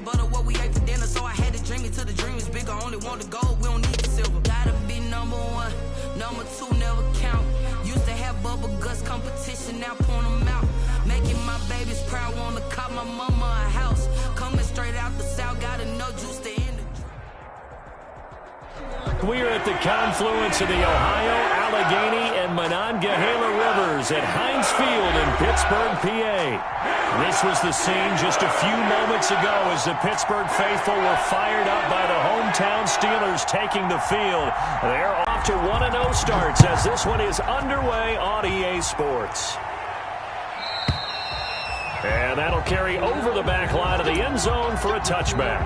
butter, what we ate for dinner. So I had to dream it till the dream is bigger. Only want the gold, we don't need the silver. Gotta be number one, number two never count. Used to have bubble guts competition, now point them out. Making my babies proud, wanna cop my mama a house. Coming straight out the south, got enough juice to end it. We are at the confluence of the Ohio, Allegheny, and Monongahela Rivers at Heinz Field in Pittsburgh, PA. This was the scene just a few moments ago as the Pittsburgh faithful were fired up by the hometown Steelers taking the field. They're off to 1-0 starts as this one is underway on EA Sports. And that'll carry over the back line of the end zone for a touchback.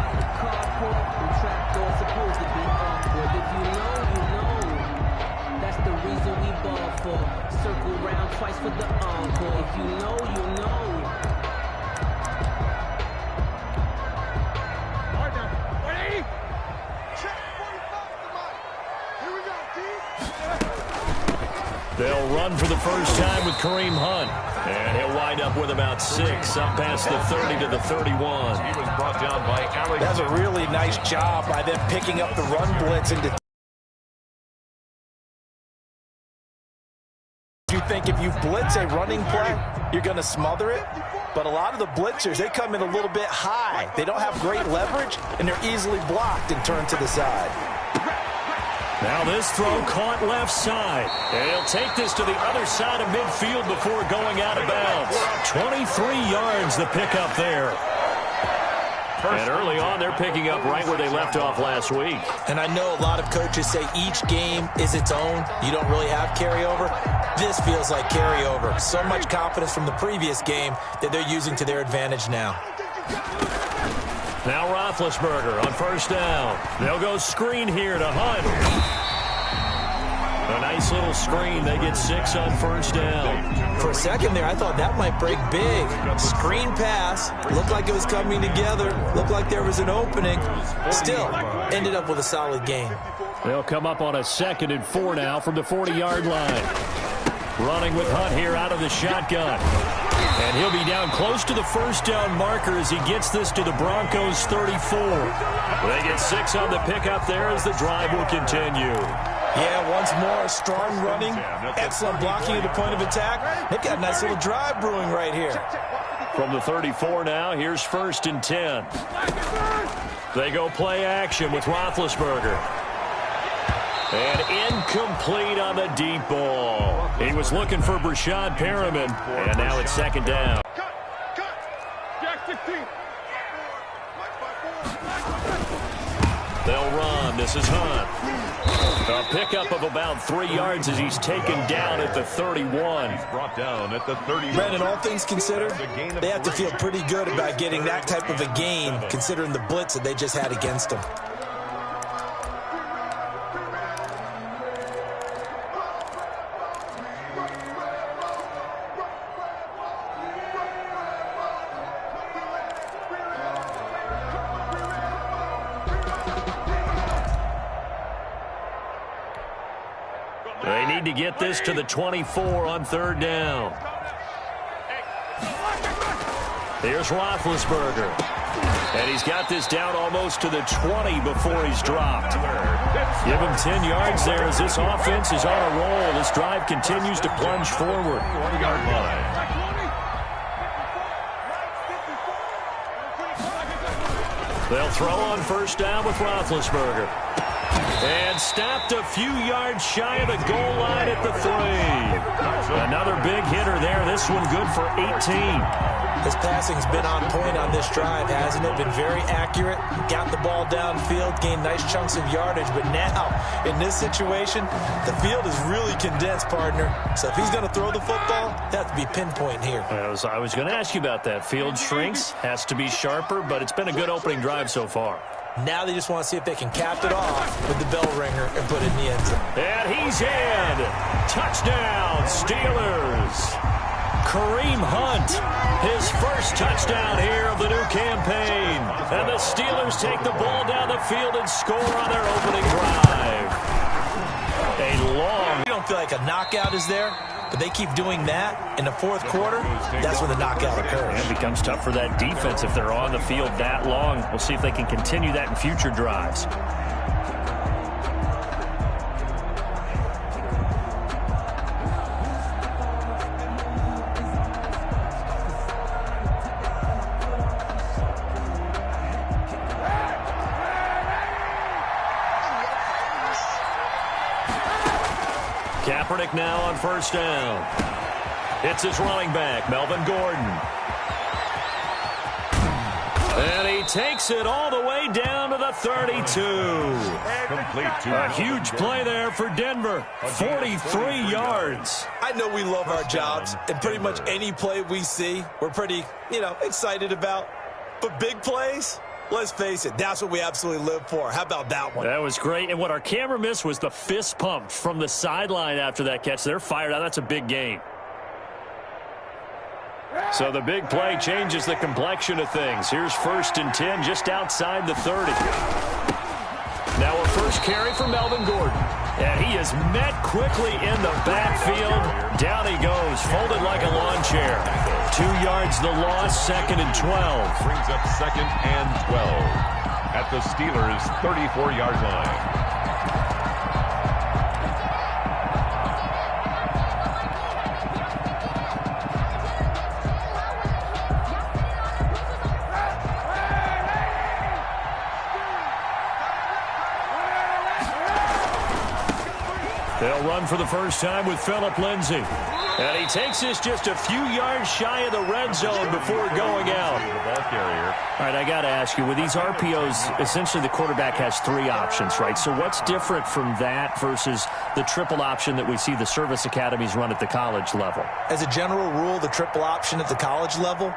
Circle round twice for the encore. If you know, you know. Hard now. 180. Check 45 somebody. Here we go, D. They'll run for the first time with Kareem Hunt. And he'll wind up with about 6 up past the 30 to the 31. He was brought down by Alex. That's a really nice job by them picking up the run blitz into. You think if you blitz a running play, you're going to smother it? But a lot of the blitzers, they come in a little bit high. They don't have great leverage, and they're easily blocked and turned to the side. Now this throw caught left side. And he'll take this to the other side of midfield before going out of bounds. 23 yards the pickup there. And early on, they're picking up right where they left off last week. And I know a lot of coaches say each game is its own. You don't really have carryover. This feels like carryover. So much confidence from the previous game that they're using to their advantage now. Now Roethlisberger on first down. They'll go screen here to Hunt. A nice little screen. They get 6 on first down. For a second there, I thought that might break big. Screen pass. Looked like it was coming together. Looked like there was an opening. Still, ended up with a solid gain. They'll come up on a 2nd and 4 now from the 40-yard line. Running with Hunt here out of the shotgun. And he'll be down close to the first down marker as he gets this to the Broncos 34. They get 6 on the pickup there as the drive will continue. Yeah, once more, strong running, excellent blocking at the point of attack. They've got a nice little drive brewing right here. From the 34 now, here's 1st and 10. They go play action with Roethlisberger. And incomplete on the deep ball. He was looking for Brashad Perriman, and now it's 2nd down. Jack 16. They'll run. This is Hunt. A pickup of about 3 yards as he's taken down at the 31. He's brought down at the 30. Brandon, all things considered, they have to feel pretty good about getting that type of a gain, considering the blitz that they just had against them. They need to get this to the 24 on 3rd down. Here's Roethlisberger. And he's got this down almost to the 20 before he's dropped. Give him 10 yards there as this offense is on a roll. This drive continues to plunge forward. 1-yard line. They'll throw on first down with Roethlisberger. And stopped a few yards shy of the goal line at the 3. Another big hitter there. This one good for 18. His passing's been on point on this drive, hasn't it? Been very accurate. Got the ball downfield, gained nice chunks of yardage. But now, in this situation, the field is really condensed, partner. So if he's going to throw the football, it has to be pinpoint here. I was going to ask you about that. Field shrinks, has to be sharper, but it's been a good opening drive so far. Now they just want to see if they can cap it off with the bell ringer and put it in the end zone. And he's in. Touchdown, Steelers. Kareem Hunt, his first touchdown here of the new campaign. And the Steelers take the ball down the field and score on their opening drive. A long... You don't feel like a knockout is there? but they keep doing that in the fourth quarter, that's when the knockout occurs. And it becomes tough for that defense if they're on the field that long. We'll see if they can continue that in future drives. Kaepernick now on first down. It's his running back, Melvin Gordon. And he takes it all the way down to the 32. A huge play there for Denver. 43 yards. I know we love our jobs, and pretty much any play we see, we're pretty, excited about. But big plays, let's face it, that's what we absolutely live for. How about that one? That was great. And what our camera missed was the fist pump from the sideline after that catch. They're fired out. That's a big gain. So the big play changes the complexion of things. Here's 1st and 10 just outside the 30. Now a first carry for Melvin Gordon. And he is met quickly in the backfield. Down he goes, folded like a lawn chair. 2 yards the loss, 2nd and 12. Brings up 2nd and 12 at the Steelers' 34-yard line. They'll run for the first time with Phillip Lindsay. And he takes this just a few yards shy of the red zone before going out. All right, I got to ask you, with these RPOs, essentially the quarterback has 3 options, right? So what's different from that versus the triple option that we see the service academies run at the college level? As a general rule, the triple option at the college level,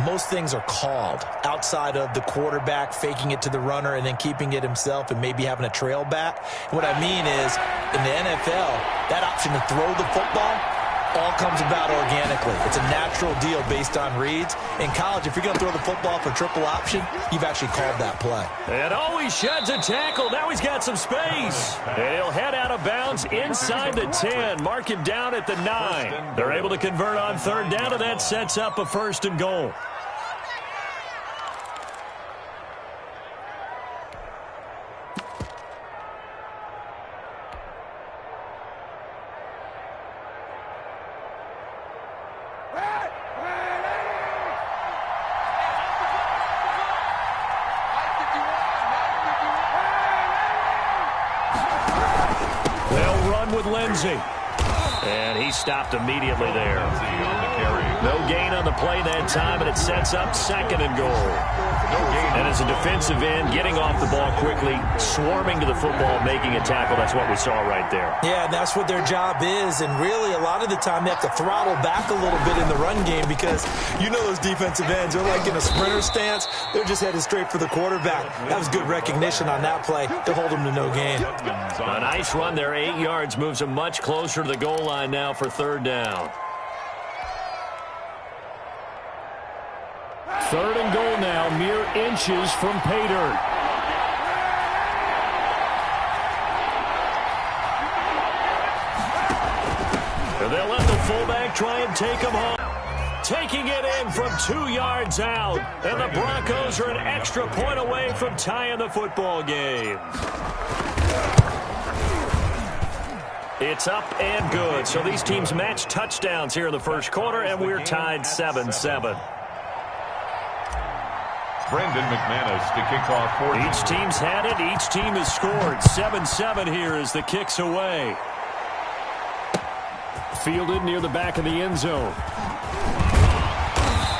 most things are called outside of the quarterback faking it to the runner and then keeping it himself and maybe having a trail back. What I mean is, in the NFL, that option to throw the football all comes about organically. It's a natural deal based on reads. In college, if you're going to throw the football for triple option, you've actually called that play. And he sheds a tackle. Now he's got some space. And he'll head out of bounds inside the 10. Mark him down at the 9. They're able to convert on 3rd down, and that sets up a 1st and goal. With Lindsay. And he stopped immediately there. No gain on the play that time, and it sets up 2nd and goal. And as a defensive end, getting off the ball quickly, swarming to the football, making a tackle, that's what we saw right there. Yeah, and that's what their job is. And really, a lot of the time, they have to throttle back a little bit in the run game because those defensive ends, they're like in a sprinter stance. They're just headed straight for the quarterback. That was good recognition on that play to hold them to no gain. A nice run there, 8 yards, moves them much closer to the goal line now for 3rd down. 3rd and goal now, mere inches from pay dirt. And they'll let the fullback try and take him home. Taking it in from 2 yards out. And the Broncos are an extra point away from tying the football game. It's up and good. So these teams match touchdowns here in the first quarter, and we're tied 7-7. Brandon McManus to kick off 4. Each team's had it. Each team has scored. 7-7 here as the kick's away. Fielded near the back of the end zone.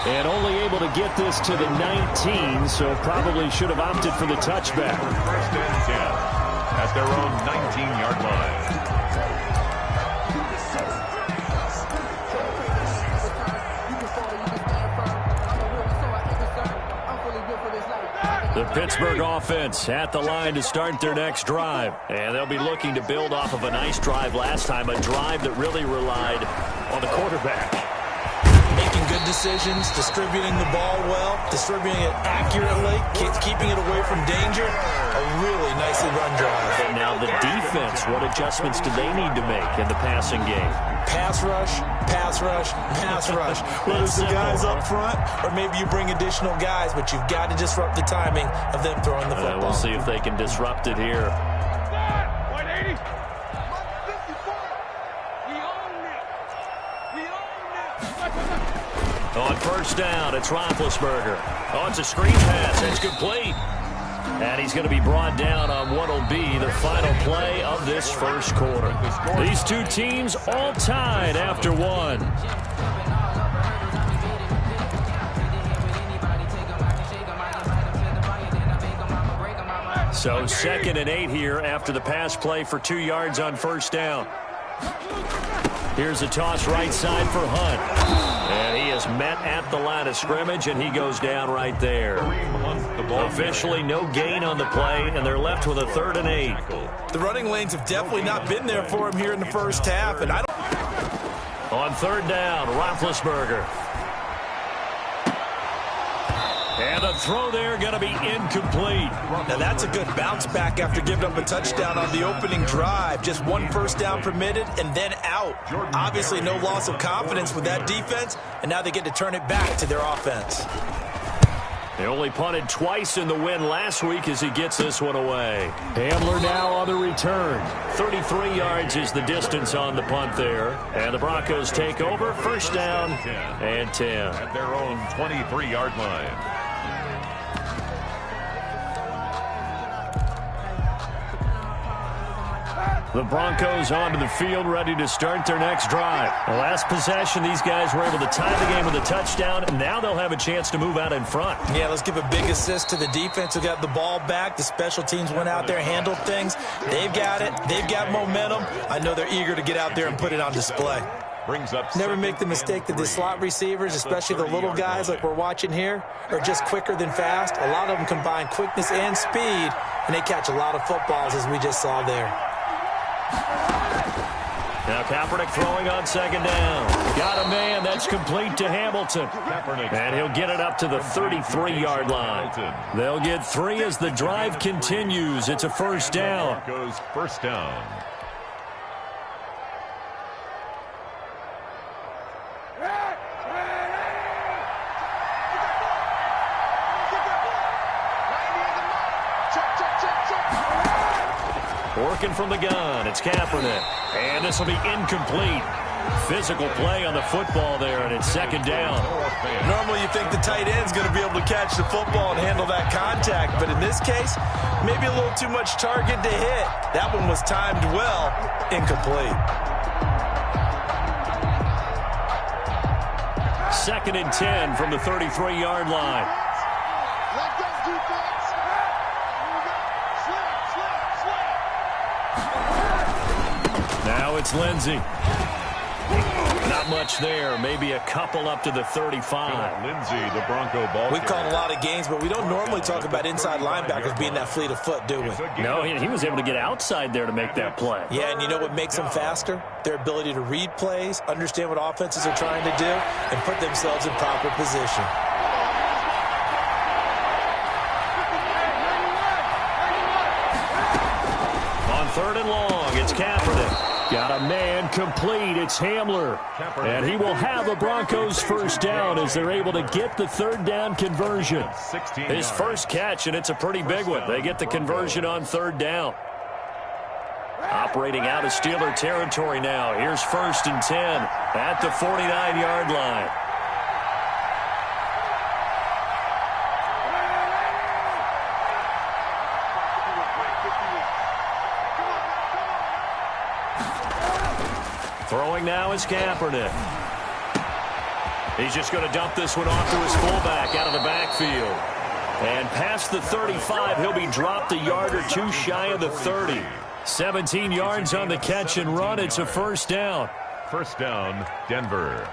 And only able to get this to the 19, so probably should have opted for the touchback. 1st and 10 at their own 19-yard line. The Pittsburgh offense at the line to start their next drive. And they'll be looking to build off of a nice drive last time, a drive that really relied on the quarterback. Making good decisions, distributing the ball well, distributing it accurately, keeping it away from danger. A really nicely run drive. And now the defense, what adjustments do they need to make in the passing game? Pass rush, pass rush, pass rush. Whether it's the guys up front or maybe you bring additional guys, but you've got to disrupt the timing of them throwing the football. We'll see if they can disrupt it here. 180. On first down, it's Roethlisberger. Oh, it's a screen pass. It's complete. And he's going to be brought down on what will be the final play of this first quarter. These two teams all tied after one. So 2nd and 8 here after the pass play for 2 yards on first down. Here's a toss right side for Hunt. And he is met at the line of scrimmage, and he goes down right there. Officially no gain on the play, and they're left with a 3rd and 8. The running lanes have definitely not been there for him here in the first half. And on 3rd down, Roethlisberger. And the throw there going to be incomplete. Now that's a good bounce back after giving up a touchdown on the opening drive. Just 1 first down permitted and then out. Obviously no loss of confidence with that defense, and now they get to turn it back to their offense. They only punted twice in the win last week as he gets this one away. Hamler now on the return. 33 yards is the distance on the punt there. And the Broncos take over, first down and 10. At their own 23-yard line. The Broncos onto the field, ready to start their next drive. The last possession, these guys were able to tie the game with a touchdown, and now they'll have a chance to move out in front. Yeah, let's give a big assist to the defense who got the ball back. The special teams went out there, handled things. They've got it. They've got momentum. I know they're eager to get out there and put it on display. Never make the mistake that the slot receivers, especially the little guys like we're watching here, are just quicker than fast. A lot of them combine quickness and speed, and they catch a lot of footballs, as we just saw there. Now Kaepernick throwing on 2nd down. Got a man. That's complete to Hamilton. And he'll get it up to the 33-yard line. They'll get 3 as the drive continues. It's a first down. Goes first down. Working from the gun, it's Kaepernick. And this will be incomplete. Physical play on the football there, and it's 2nd down. Normally you think the tight end's going to be able to catch the football and handle that contact, but in this case, maybe a little too much target to hit. That one was timed well, incomplete. 2nd and 10 from the 33-yard line. Now it's Lindsey. Not much there. Maybe a couple up to the 35. Lindsey, the Bronco ball. We've called a lot of games, but we don't normally talk about inside linebackers being that fleet of foot, do we? No, he was able to get outside there to make that play. Yeah, and you know what makes them faster? Their ability to read plays, understand what offenses are trying to do, and put themselves in proper position. On 3rd and long, it's Kaepernick. Got a man complete. It's Hamler. And he will have the Broncos first down as they're able to get the 3rd down conversion. His first catch, and it's a pretty big one. They get the conversion on 3rd down. Operating out of Steeler territory now. Here's 1st and 10 at the 49-yard line. Throwing now is Kaepernick. He's just going to dump this one off to his fullback out of the backfield. And past the 35, he'll be dropped a yard or 2 shy of the 30. 17 yards on the catch and run. It's a first down. First down, Denver.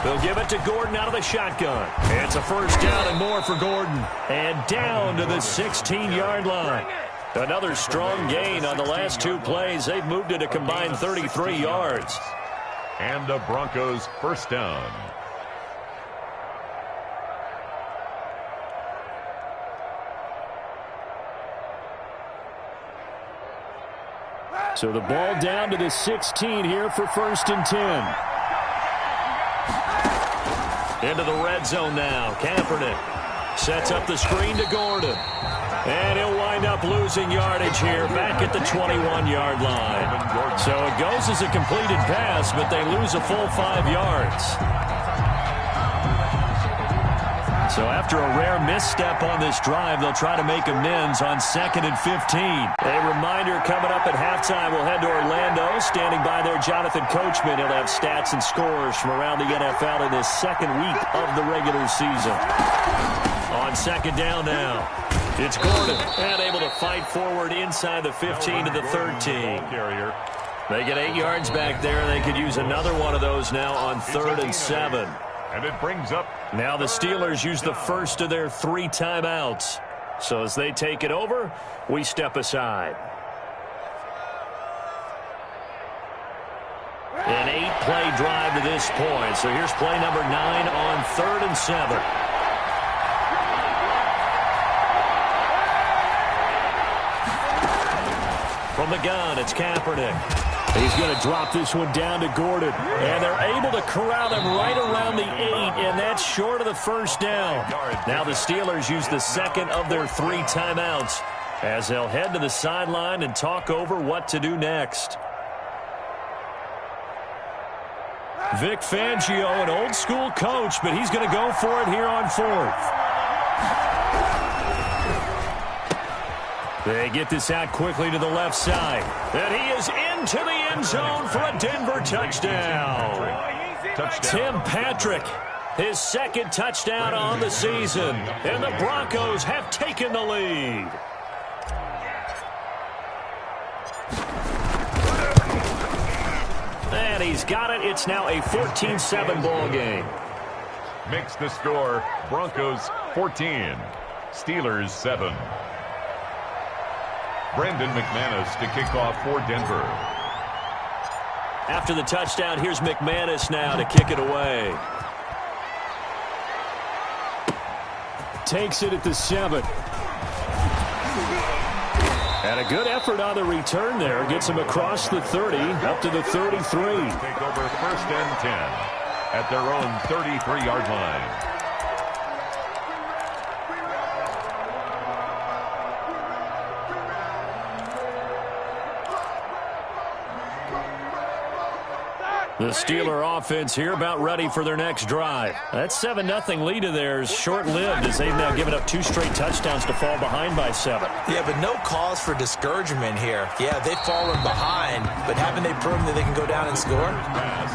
They'll give it to Gordon out of the shotgun. It's a first down and more for Gordon. And down to the 16-yard line. Another strong gain on the last 2 plays. They've moved it a combined 33 yards. And the Broncos first down. So the ball down to the 16 here for 1st and 10. Into the red zone now. Kaepernick sets up the screen to Gordon. And he'll wind up losing yardage here back at the 21-yard line. So it goes as a completed pass, but they lose a full 5 yards. So after a rare misstep on this drive, they'll try to make amends on 2nd and 15. A reminder coming up at halftime, we'll head to Orlando. Standing by there, Jonathan Coachman. He'll have stats and scores from around the NFL in this 2nd week of the regular season. On 2nd down now, it's Gordon. And able to fight forward inside the 15 to the 13. They get 8 yards back there. They could use another one of those now on 3rd and 7. And it brings up. Now the Steelers use the first of their 3 timeouts. So as they take it over, we step aside. An 8-play drive to this point. So here's play number 9 on 3rd and 7. From the gun, it's Kaepernick. He's going to drop this one down to Gordon. And they're able to corral him right around the 8, and that's short of the first down. Now the Steelers use the 2nd of their 3 timeouts as they'll head to the sideline and talk over what to do next. Vic Fangio, an old-school coach, but he's going to go for it here on 4th. They get this out quickly to the left side. And he is into the end zone for a Denver touchdown. Tim Patrick, his 2nd touchdown on the season. And the Broncos have taken the lead. And he's got it. It's now a 14-7 ball game. Makes the score Broncos 14, Steelers 7. Brandon McManus to kick off for Denver. After the touchdown, here's McManus now to kick it away. Takes it at the 7. And a good effort on the return there. Gets him across the 30, up to the 33. Take over 1st and 10 at their own 33-yard line. The Steeler offense here about ready for their next drive. That 7-0 lead of theirs short-lived as they've now given up 2 straight touchdowns to fall behind by 7. Yeah, but no cause for discouragement here. Yeah, they've fallen behind, but haven't they proven that they can go down and score?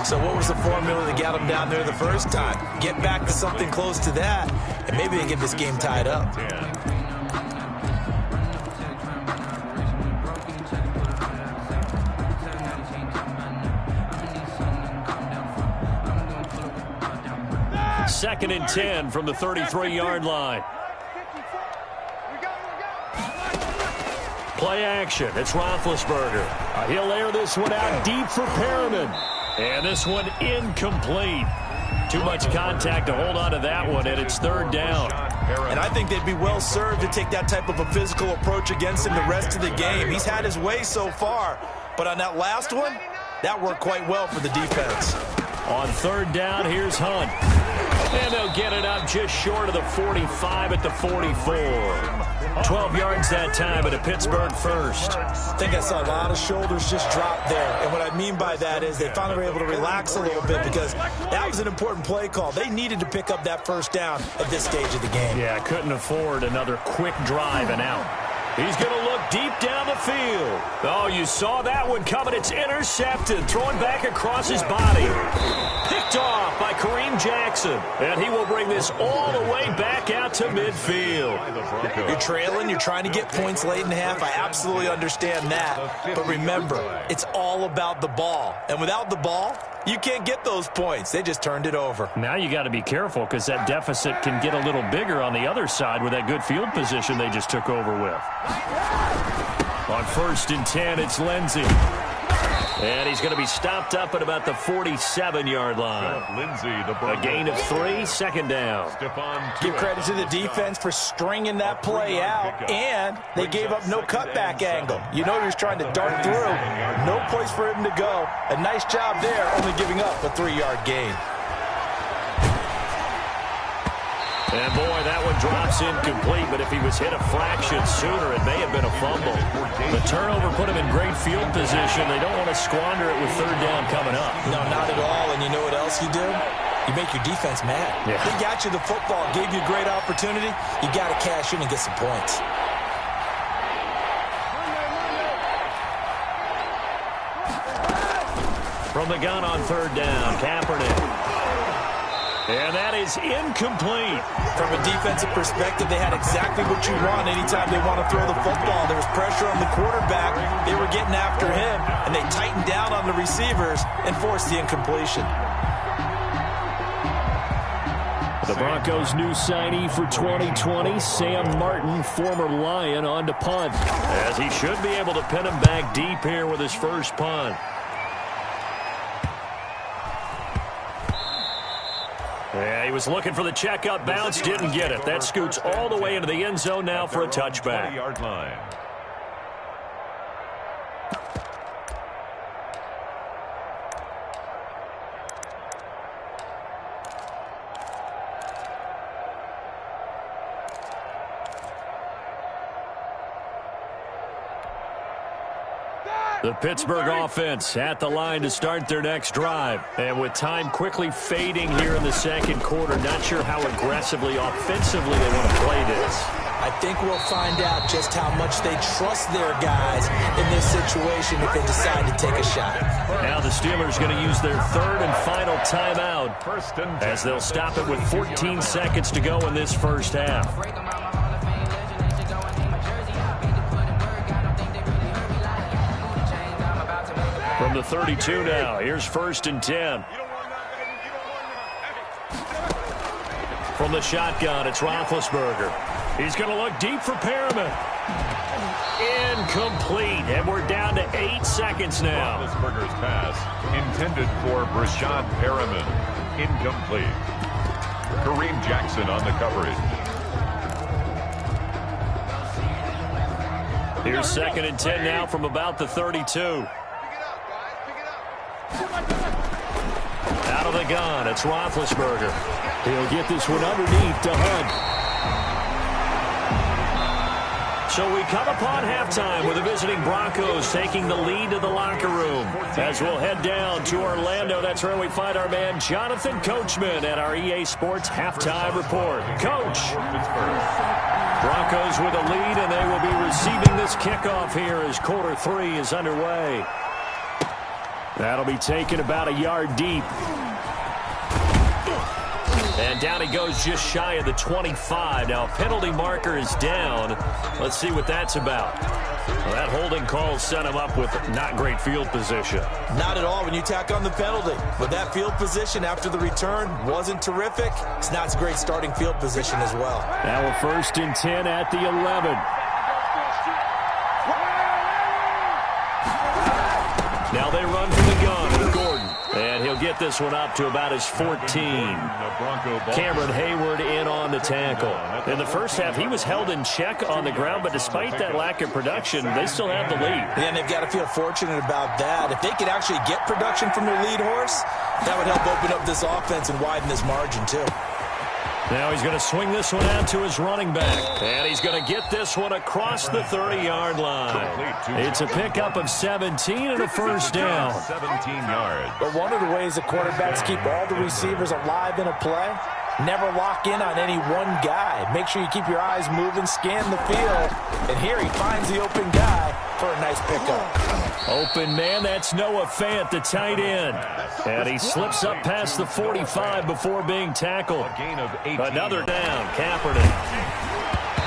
So what was the formula that got them down there the first time? Get back to something close to that, and maybe they get this game tied up. Second and 10 from the 33-yard line. Play action. It's Roethlisberger. He'll air this one out deep for Perriman. And this one incomplete. Too much contact to hold on to that one, and it's 3rd down. And I think they'd be well served to take that type of a physical approach against him the rest of the game. He's had his way so far, but on that last one, that worked quite well for the defense. On 3rd down, here's Hunt. And they'll get it up just short of the 45 at the 44. 12 yards that time at a Pittsburgh first. I think I saw a lot of shoulders just drop there. And what I mean by that is they finally were able to relax a little bit because that was an important play call. They needed to pick up that first down at this stage of the game. Yeah, couldn't afford another quick drive and out. He's going to look deep down the field. Oh, you saw that one coming. It's intercepted. Throwing back across his body. Picked off by Kareem Jackson. And he will bring this all the way back out to midfield. You're trailing. You're trying to get points late in the half. I absolutely understand that. But remember, it's all about the ball. And without the ball, you can't get those points. They just turned it over. Now you got to be careful because that deficit can get a little bigger on the other side with that good field position they just took over with. On 1st and 10, it's Lindsey. And he's going to be stopped up at about the 47-yard line. Lindsey, A gain of 3, second down. Give credit to the defense for stringing that play out, and they gave up no cutback angle. You know he was trying to dart through. No place for him to go. A nice job there, only giving up a 3-yard gain. And, boy, that one drops incomplete, but if he was hit a fraction sooner, it may have been a fumble. The turnover put him in great field position. They don't want to squander it with 3rd down coming up. No, not at all, and you know what else you do? You make your defense mad. Yeah. They got you the football, gave you a great opportunity. You got to cash in and get some points. From the gun on 3rd down, Kaepernick. And that is incomplete. From a defensive perspective, they had exactly what you want anytime they want to throw the football. There was pressure on the quarterback. They were getting after him, and they tightened down on the receivers and forced the incompletion. The Broncos' new signee for 2020, Sam Martin, former Lion, on to punt, as he should be able to pin him back deep here with his first punt. Yeah, he was looking for the checkup bounce, didn't get it. That scoots all the way into the end zone now for a touchback. 20-yard line. The Pittsburgh offense at the line to start their next drive. And with time quickly fading here in the second quarter, not sure how aggressively, offensively they want to play this. I think we'll find out just how much they trust their guys in this situation if they decide to take a shot. Now the Steelers going to use their 3rd and final timeout 1st and 10. as they'll stop it with 14 seconds to go in this first half. From the 32 now, here's 1st and 10. From the shotgun, it's Roethlisberger. He's going to look deep for Perriman. Incomplete, and we're down to 8 seconds now. Roethlisberger's pass intended for Brashad Perriman. Incomplete. Kareem Jackson on the coverage. Here's 2nd and 10 now from about the 32. Out of the gun, it's Roethlisberger. He'll get this one underneath to Hunt. So we come upon halftime with the visiting Broncos taking the lead to the locker room. As we'll head down to Orlando, that's where we find our man Jonathan Coachman at our EA Sports Halftime Report. Coach. Broncos with a lead, and they will be receiving this kickoff here as quarter 3 is underway. That'll be taken about a yard deep. And down he goes just shy of the 25. Now a penalty marker is down. Let's see what that's about. Well, that holding call set him up with not great field position. Not at all when you tack on the penalty. But that field position after the return wasn't terrific. It's not a great starting field position as well. Now a 1st and 10 at the 11. Now they run from the gun with Gordon. And he'll get this one up to about his 14. Cameron Hayward in on the tackle. In the first half, he was held in check on the ground, but despite that lack of production, they still have the lead. Yeah, and they've got to feel fortunate about that. If they could actually get production from their lead horse, that would help open up this offense and widen this margin, too. Now he's going to swing this one out to his running back. And he's going to get this one across the 30-yard line. It's a pickup of 17 and a first down. 17 yards. But one of the ways the quarterbacks keep all the receivers alive in a play, never lock in on any one guy. Make sure you keep your eyes moving, scan the field. And here he finds the open guy for a nice pickup. Open man, that's Noah Fant, the tight end. And he slips up past the 45 before being tackled. Another down, Kaepernick.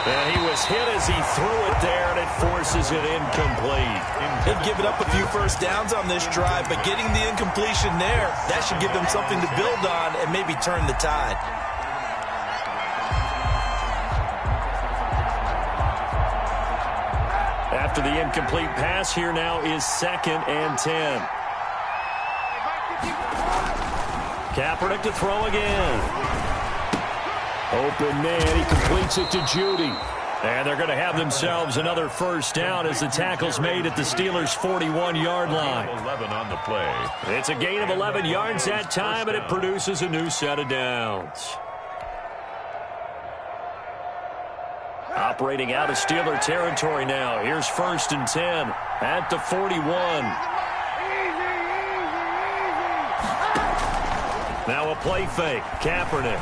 And he was hit as he threw it there, and it forces it incomplete. They've given up a few first downs on this drive, but getting the incompletion there, that should give them something to build on and maybe turn the tide. After after the incomplete pass. Here now is 2nd and 10. Kaepernick to throw again. Open man. He completes it to Judy. And they're going to have themselves another first down as the tackle's made at the Steelers' 41-yard line. 11 on the play. It's a gain of 11 yards that time, and it produces a new set of downs. Operating out of Steeler territory now. Here's 1st and 10 at the 41. Now a play fake. Kaepernick.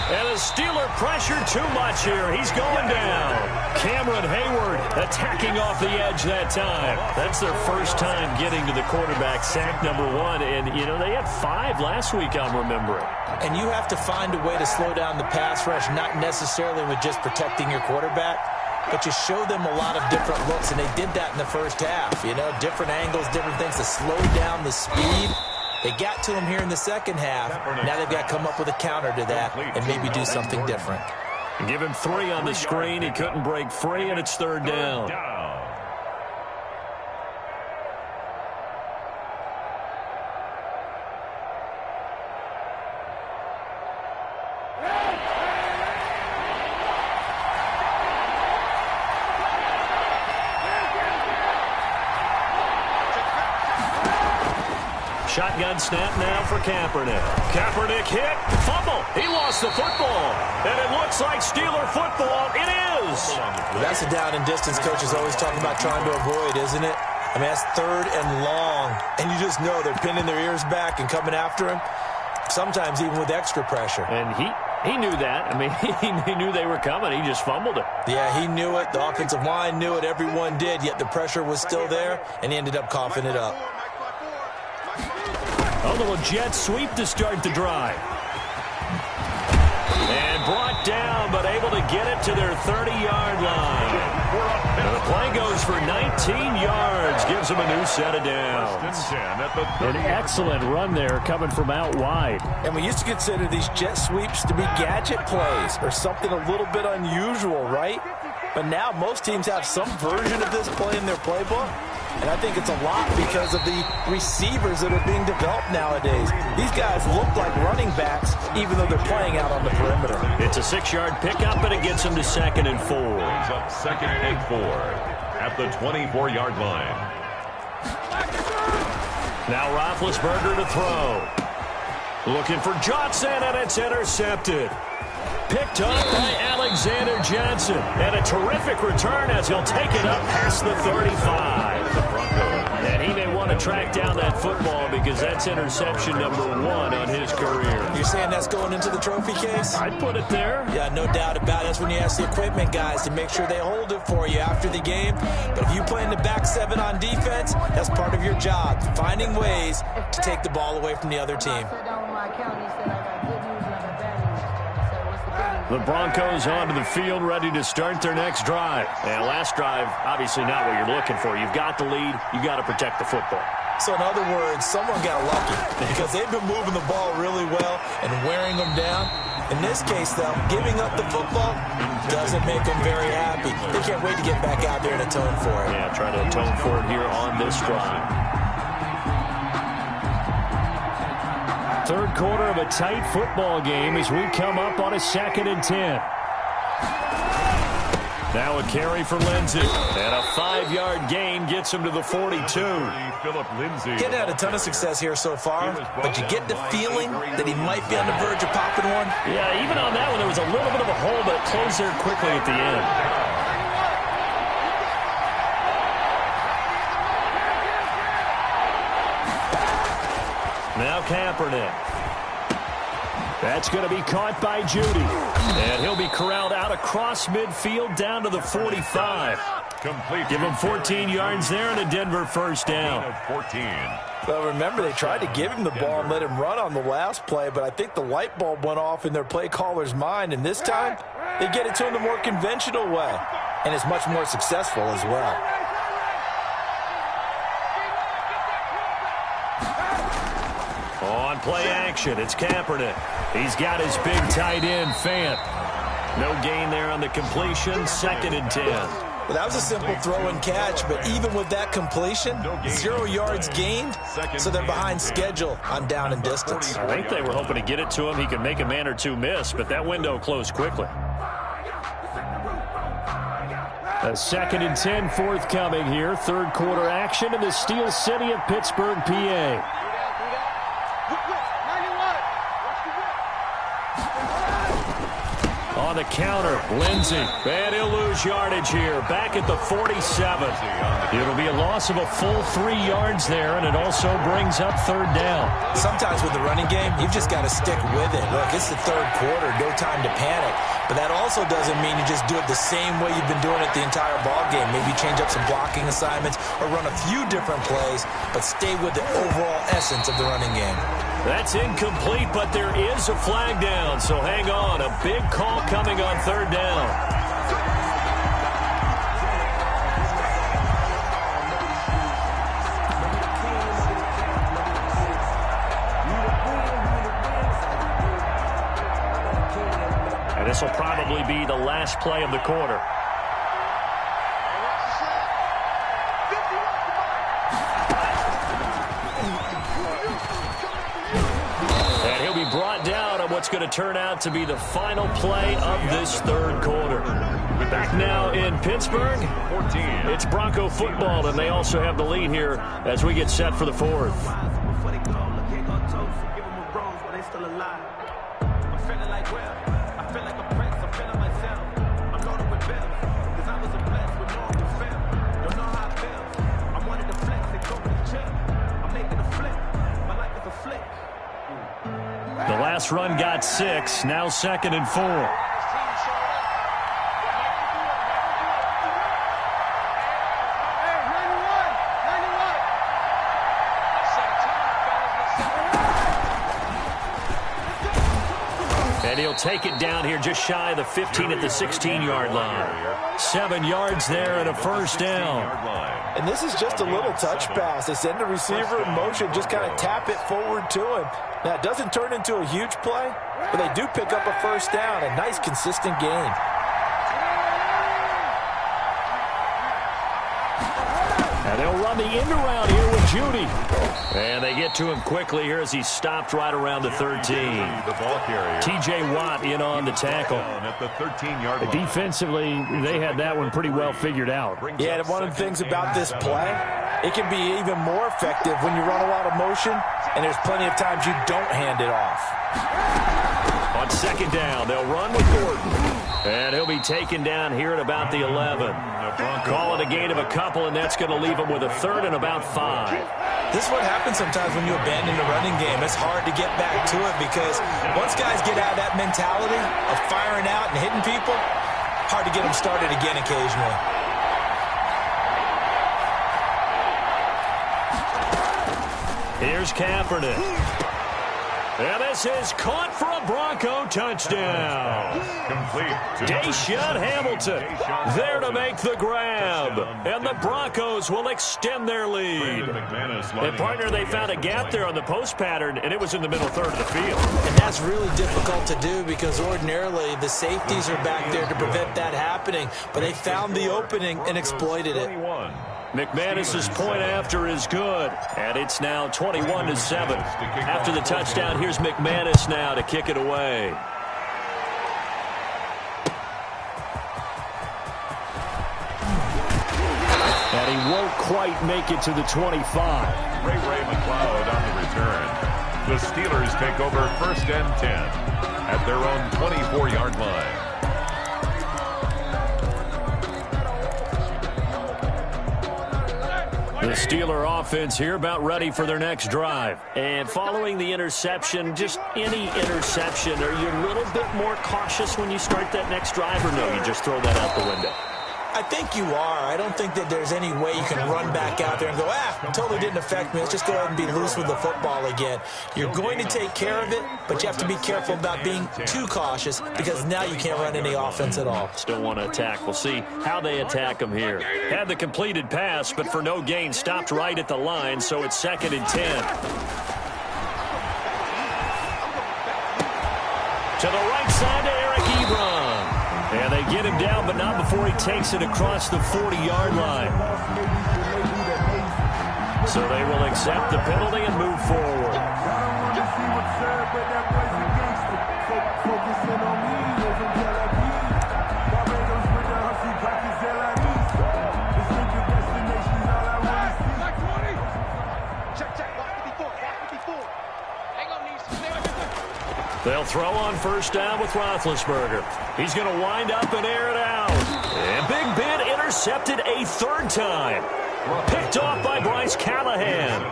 And the Steeler pressure too much here. He's going down. Cameron Hayward attacking off the edge that time. That's their first time getting to the quarterback, sack number 1. And, you know, they had 5 last week, I'm remembering. And you have to find a way to slow down the pass rush, not necessarily with just protecting your quarterback, but you show them a lot of different looks, and they did that in the first half. You know, different angles, different things to slow down the speed. They got to him here in the second half. Now they've got to come up with a counter to that and maybe do something different. Give him 3 on the screen. He couldn't break free, and it's 3rd down. Shotgun snap now for Kaepernick. Kaepernick hit, fumble. He lost the football. And it looks like Steeler football. It is. Well, that's a down and distance coaches always talking about trying to avoid, isn't it? I mean, that's 3rd and long. And you just know they're pinning their ears back and coming after him, sometimes even with extra pressure. And he knew that. I mean, he knew they were coming. He just fumbled it. Yeah, he knew it. The offensive line knew it. Everyone did, yet the pressure was still there, and he ended up coughing it up. A little jet sweep to start the drive. And brought down, but able to get it to their 30-yard line. And the play goes for 19 yards. Gives them a new set of downs. An excellent run there coming from out wide. And we used to consider these jet sweeps to be gadget plays or something a little bit unusual, right? But now most teams have some version of this play in their playbook. And I think it's a lot because of the receivers that are being developed nowadays. These guys look like running backs, even though they're playing out on the perimeter. It's a 6-yard pickup, and it gets them to 2nd and 4. Brings up 2nd and 4 at the 24-yard line. Now Roethlisberger to throw. Looking for Johnson, and it's intercepted. Picked up by Alexander Johnson. And a terrific return as he'll take it up past the 35. And he may want to track down that football because that's interception number 1 on his career. You're saying that's going into the trophy case? I'd put it there. Yeah, no doubt about it. That's when you ask the equipment guys to make sure they hold it for you after the game. But if you play in the back 7 on defense, that's part of your job, finding ways to take the ball away from the other team. The Broncos onto the field, ready to start their next drive. And last drive, obviously not what you're looking for. You've got the lead. You've got to protect the football. So in other words, someone got lucky because they've been moving the ball really well and wearing them down. In this case, though, giving up the football doesn't make them very happy. They can't wait to get back out there and atone for it. Yeah, try to atone for it here on this drive. 3rd quarter of a tight football game as we come up on a 2nd and 10. Now a carry for Lindsey. And a 5-yard gain gets him to the 42. Getting had a ton of success here so far, but you get the feeling that he might be on the verge of popping one. Yeah, even on that one, there was a little bit of a hole, but it closed there quickly at the end. Now Kaepernick. That's going to be caught by Judy. And he'll be corralled out across midfield down to the 45. Complete. Give him 14 yards there and a Denver first down. 14. Well, remember, they tried to give him the ball and let him run on the last play, but I think the light bulb went off in their play caller's mind, and this time they get it to him the more conventional way, and it's much more successful as well. On play action, it's Kaepernick. He's got his big tight end, Fant. No gain there on the completion, 2nd and 10. Well, that was a simple throw and catch, but even with that completion, 0 yards gained, so they're behind schedule on down and distance. I think they were hoping to get it to him. He could make a man or two miss, but that window closed quickly. A 2nd and 10 forthcoming here. Third quarter action in the Steel City of Pittsburgh, PA. On the counter, Lindsey. And he'll lose yardage here. Back at the 47. It'll be a loss of a full 3 yards there, and it also brings up third down. Sometimes with the running game, you've just got to stick with it. Look, it's the third quarter, no time to panic. But that also doesn't mean you just do it the same way you've been doing it the entire ball game. Maybe change up some blocking assignments or run a few different plays, but stay with the overall essence of the running game. That's incomplete, but there is a flag down, so hang on. A big call coming on third down. And this will probably be the last play of the quarter. And he'll be brought down on what's going to turn out to be the final play of this third quarter. Back now in Pittsburgh, it's Bronco football, and they also have the lead here as we get set for the fourth. The last run got 6, now 2nd and 4. And he'll take it down here just shy of the 15 at the 16-yard line. 7 yards there and a first down. And this is just a little touch pass. They send the receiver in motion, just kind of tap it forward to him. Now, it doesn't turn into a huge play, but they do pick up a first down, a nice, consistent gain. And they'll run the end around here with Judy. And they get to him quickly here as he stopped right around the 13. T.J. Watt in on the tackle. At the 13-yard line. Defensively, they had that one pretty well figured out. Yeah, and one of the things about this play, it can be even more effective when you run a lot of motion, and there's plenty of times you don't hand it off. On second down, they'll run with Gordon. And he'll be taken down here at about the 11. Call it a gain of a couple, and that's going to leave him with a third and about 5. This is what happens sometimes when you abandon the running game. It's hard to get back to it because once guys get out of that mentality of firing out and hitting people, hard to get them started again occasionally. Here's Kaepernick. And this is caught for a Bronco touchdown. Complete. Deshaun Hamilton there to make the grab. And the Broncos will extend their lead. And partner, they found a gap there on the post pattern, and it was in the middle third of the field. And that's really difficult to do because ordinarily the safeties are back there to prevent that happening. But they found the opening and exploited it. McManus's point after is good, and it's now 21-7. After the touchdown, here's McManus now to kick it away. And he won't quite make it to the 25. Ray McLeod on the return. The Steelers take over 1st and 10 at their own 24-yard line. The Steeler offense here about ready for their next drive. And following the interception, just any interception, are you a little bit more cautious when you start that next drive, or no, you just throw that out the window? I think you are. I don't think that there's any way you can run back out there and go, totally didn't affect me. Let's just go ahead and be loose with the football again. You're going to take care of it, but you have to be careful about being too cautious because now you can't run any offense at all. Still want to attack. We'll see how they attack them here. Had the completed pass, but for no gain, stopped right at the line, so it's 2nd and 10. To the right side to Eric Ebron. And they get him down, but not before he takes it across the 40-yard line. So they will accept the penalty and move forward. They'll throw on first down with Roethlisberger. He's going to wind up and air it out. And Big Ben intercepted a third time. Picked off by Bryce Callahan.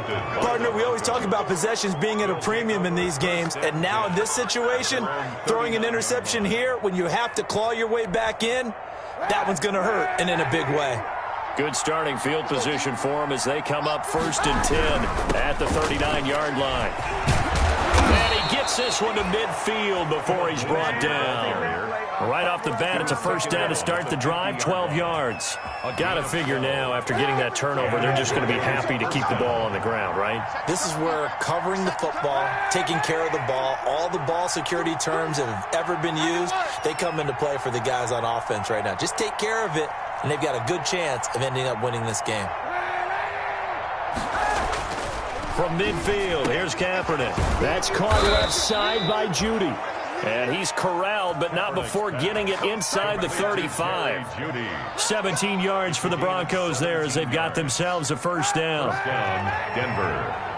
Partner, we always talk about possessions being at a premium in these games. And now in this situation, throwing an interception here when you have to claw your way back in, that one's going to hurt, and in a big way. Good starting field position for him as they come up 1st and 10 at the 39-yard line. And he gets this one to midfield before he's brought down. Right off the bat, it's a first down to start the drive, 12 yards. Got to figure now, after getting that turnover, they're just going to be happy to keep the ball on the ground, right? This is where covering the football, taking care of the ball, all the ball security terms that have ever been used, they come into play for the guys on offense right now. Just take care of it, and they've got a good chance of ending up winning this game. From midfield, here's Kaepernick. That's caught left side by Judy. And he's corralled, but not before getting it inside the 35. 17 yards for the Broncos there as they've got themselves a first down. Denver.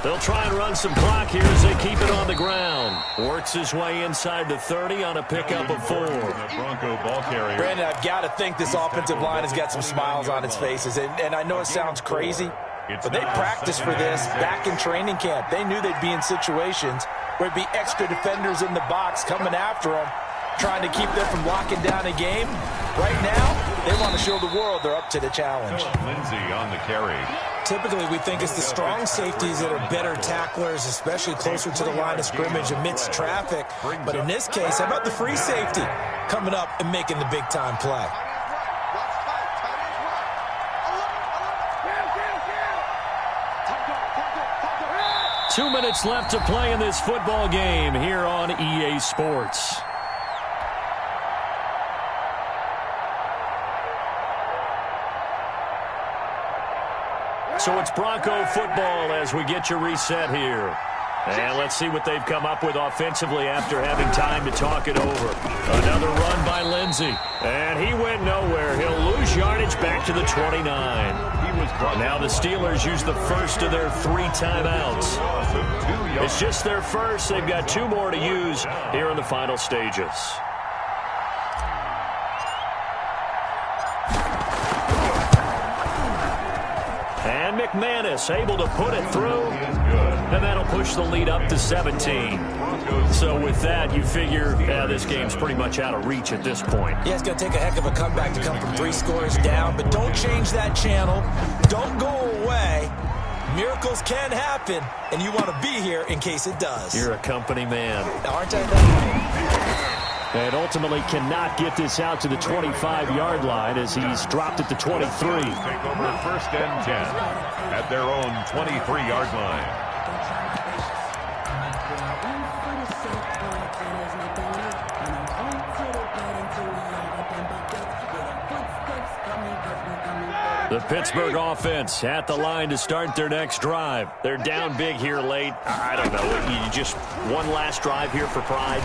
They'll try and run some clock here as they keep it on the ground. Works his way inside the 30 on a pickup of 4. Bronco ball carrier. Brandon, I've got to think this offensive line has got some smiles on its faces. And I know it sounds crazy, but they practiced for this back in training camp. They knew they'd be in situations where there'd be extra defenders in the box coming after them, trying to keep them from locking down a game. Right now, they want to show the world they're up to the challenge. Lindsey on the carry. Typically, we think it's the strong safeties that are better tacklers, especially closer to the line of scrimmage amidst traffic. But in this case, how about the free safety coming up and making the big-time play? Two minutes left to play in this football game here on EA Sports. So it's Bronco football as we get you reset here. And let's see what they've come up with offensively after having time to talk it over. Another run by Lindsey. And he went nowhere. He'll lose yardage back to the 29. Now the Steelers use the first of their 3 timeouts. It's just their first. They've got 2 more to use here in the final stages. And McManus able to put it through, and that'll push the lead up to 17. So with that, you figure this game's pretty much out of reach at this point. Yeah, it's going to take a heck of a comeback to come from 3 scores down, but don't change that channel. Don't go away. Miracles can happen, and you want to be here in case it does. You're a company man. Aren't I that? And ultimately cannot get this out to the 25-yard line as he's dropped at the 23. Take over 1st and 10 at their own 23-yard line. The Pittsburgh offense at the line to start their next drive. They're down big here late. I don't know. You just one last drive here for pride.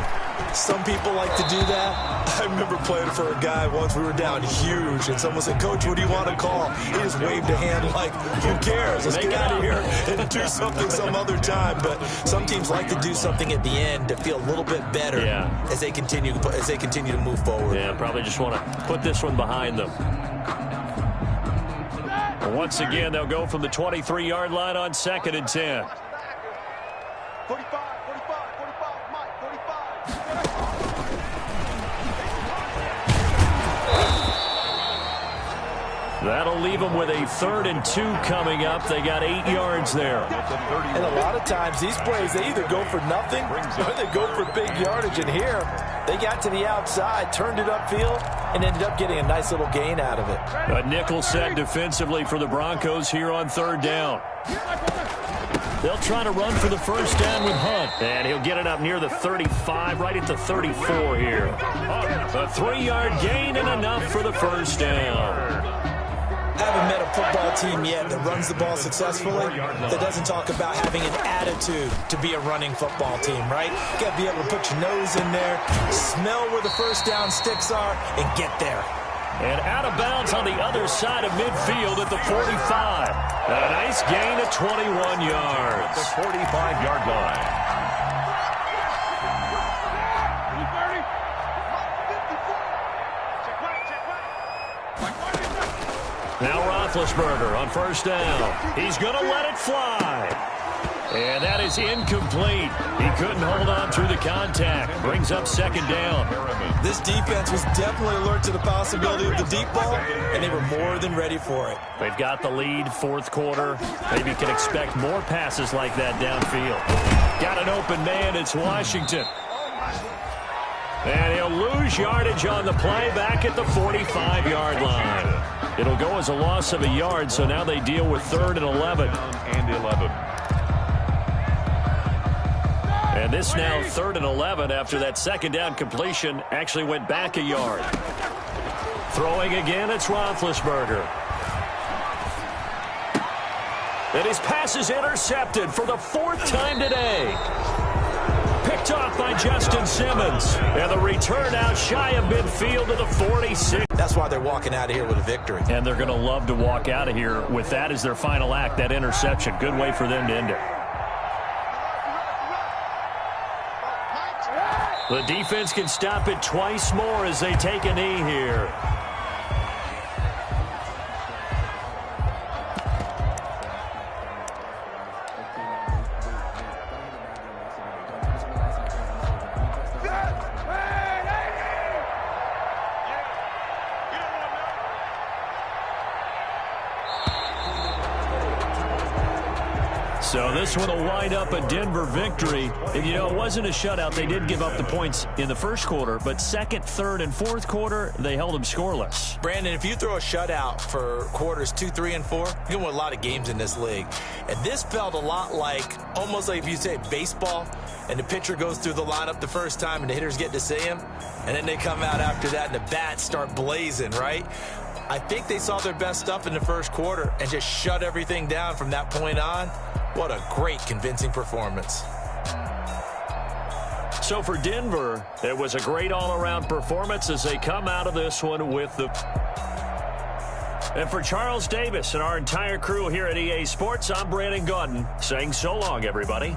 Some people like to do that. I remember playing for a guy once. We were down huge, and someone said, "Coach, what do you want to call?" He just waved a hand like, "Who cares? Let's get out of here and do something some other time." But some teams like to do something at the end to feel a little bit better as they continue to move forward. Yeah, probably just want to put this one behind them. Once again, they'll go from the 23-yard line on 2nd and 10. 45, Mike, 45. That'll leave them with a 3rd and 2 coming up. They got 8 yards there. And a lot of times these plays, they either go for nothing or they go for big yardage. And here, they got to the outside, turned it upfield, and ended up getting a nice little gain out of it. A nickel set defensively for the Broncos here on 3rd down. They'll try to run for the first down with Hunt. And he'll get it up near the 35, right at the 34 here. A 3-yard gain and enough for the first down. I haven't met a football team yet that runs the ball successfully that doesn't talk about having an attitude to be a running football team, right? You got to be able to put your nose in there, smell where the first down sticks are, and get there. And out of bounds on the other side of midfield at the 45. A nice gain of 21 yards. The 45-yard line. Now Roethlisberger on first down. He's going to let it fly. And that is incomplete. He couldn't hold on through the contact. Brings up second down. This defense was definitely alert to the possibility of the deep ball, and they were more than ready for it. They've got the lead, fourth quarter. Maybe can expect more passes like that downfield. Got an open man. It's Washington. And he'll lose yardage on the play back at the 45-yard line. It'll go as a loss of a yard, so now they deal with 3rd and 11. And this now 3rd and 11 after that second down completion actually went back a yard. Throwing again, it's Roethlisberger. And his pass is intercepted for the 4th time today. Picked off by Justin Simmons. And the return out shy of midfield to the 46. That's why they're walking out of here with a victory. And they're going to love to walk out of here with that as their final act, that interception. Good way for them to end it. The defense can stop it twice more as they take a knee here. So this one will wind up a Denver victory. And, you know, it wasn't a shutout. They did give up the points in the first quarter, but second, third, and fourth quarter, they held them scoreless. Brandon, if you throw a shutout for quarters 2, 3, and 4, you're going to win a lot of games in this league. And this felt a lot like, almost like if you say baseball, and the pitcher goes through the lineup the first time and the hitters get to see him, and then they come out after that and the bats start blazing, right? I think they saw their best stuff in the first quarter and just shut everything down from that point on. What a great, convincing performance. So for Denver, it was a great all-around performance as they come out of this one with the... And for Charles Davis and our entire crew here at EA Sports, I'm Brandon Gaudin saying so long, everybody.